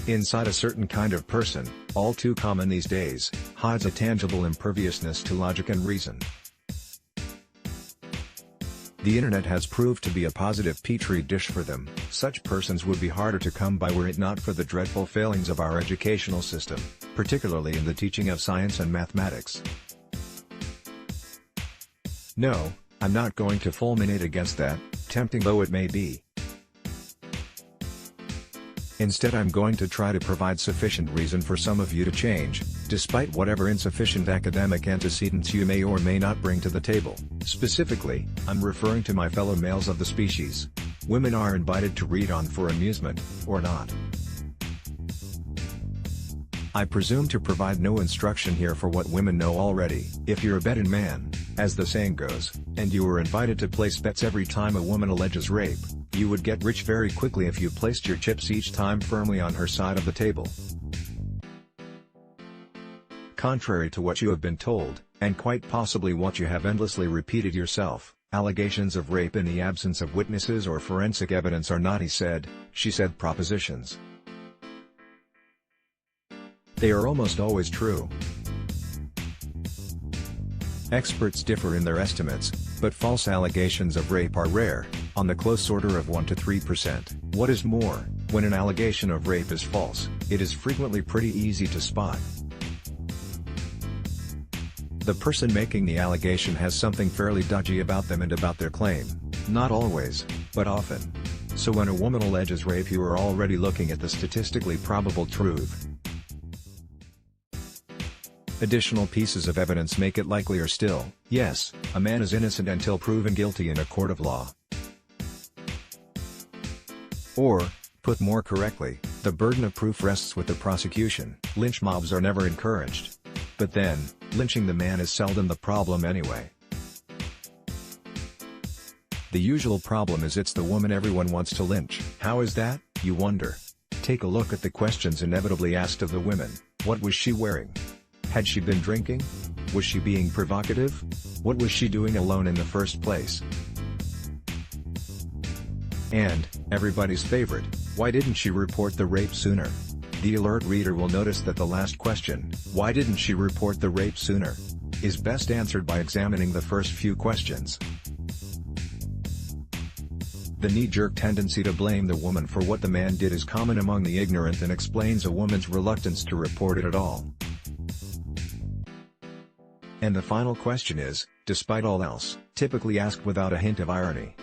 inside a certain kind of person, all too common these days, hides a tangible imperviousness to logic and reason. The internet has proved to be a positive Petri dish for them. Such persons would be harder to come by were it not for the dreadful failings of our educational system, particularly in the teaching of science and mathematics. No, I'm not going to fulminate against that, tempting though it may be. Instead, I'm going to try to provide sufficient reason for some of you to change, despite whatever insufficient academic antecedents you may or may not bring to the table. Specifically, I'm referring to my fellow males of the species. Women are invited to read on for amusement, or not. I presume to provide no instruction here for what women know already. If you're a betting man, as the saying goes, and you were invited to place bets every time a woman alleges rape, you would get rich very quickly if you placed your chips each time firmly on her side of the table. Contrary to what you have been told, and quite possibly what you have endlessly repeated yourself, allegations of rape in the absence of witnesses or forensic evidence are not he said, she said propositions. They are almost always true. Experts differ in their estimates, but false allegations of rape are rare, on the close order of 1 to 3%. What is more, when an allegation of rape is false, it is frequently pretty easy to spot. The person making the allegation has something fairly dodgy about them and about their claim. Not always, but often. So when a woman alleges rape, you are already looking at the statistically probable truth. Additional pieces of evidence make it likelier still. Yes, a man is innocent until proven guilty in a court of law. Or, put more correctly, the burden of proof rests with the prosecution. Lynch mobs are never encouraged. But then, lynching the man is seldom the problem anyway. The usual problem is it's the woman everyone wants to lynch. How is that, you wonder? Take a look at the questions inevitably asked of the women. What was she wearing? Had she been drinking? Was she being provocative? What was she doing alone in the first place? And, everybody's favorite, why didn't she report the rape sooner? The alert reader will notice that the last question, why didn't she report the rape sooner, is best answered by examining the first few questions. The knee-jerk tendency to blame the woman for what the man did is common among the ignorant and explains a woman's reluctance to report it at all. And the final question is, despite all else, typically asked without a hint of irony.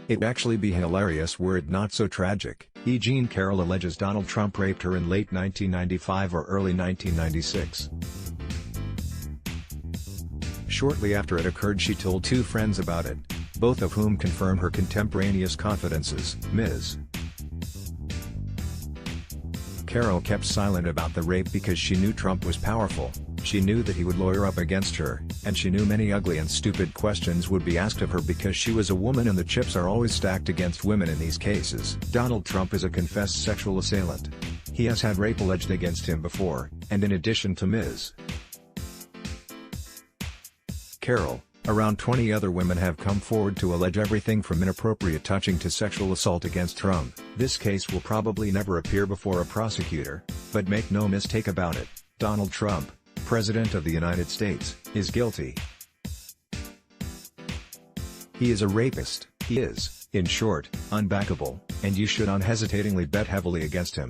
It'd actually be hilarious were it not so tragic. E. Carroll alleges Donald Trump raped her in late 1995 or early 1996. Shortly after it occurred, she told 2 friends about it, both of whom confirm her contemporaneous confidences. Ms. Carroll kept silent about the rape because she knew Trump was powerful, she knew that he would lawyer up against her, and she knew many ugly and stupid questions would be asked of her because she was a woman and the chips are always stacked against women in these cases. Donald Trump is a confessed sexual assailant. He has had rape alleged against him before, and in addition to Ms. Carroll, around 20 other women have come forward to allege everything from inappropriate touching to sexual assault against Trump. This case will probably never appear before a prosecutor, but make no mistake about it, Donald Trump, President of the United States, is guilty. He is a rapist. He is, in short, unbackable, and you should unhesitatingly bet heavily against him.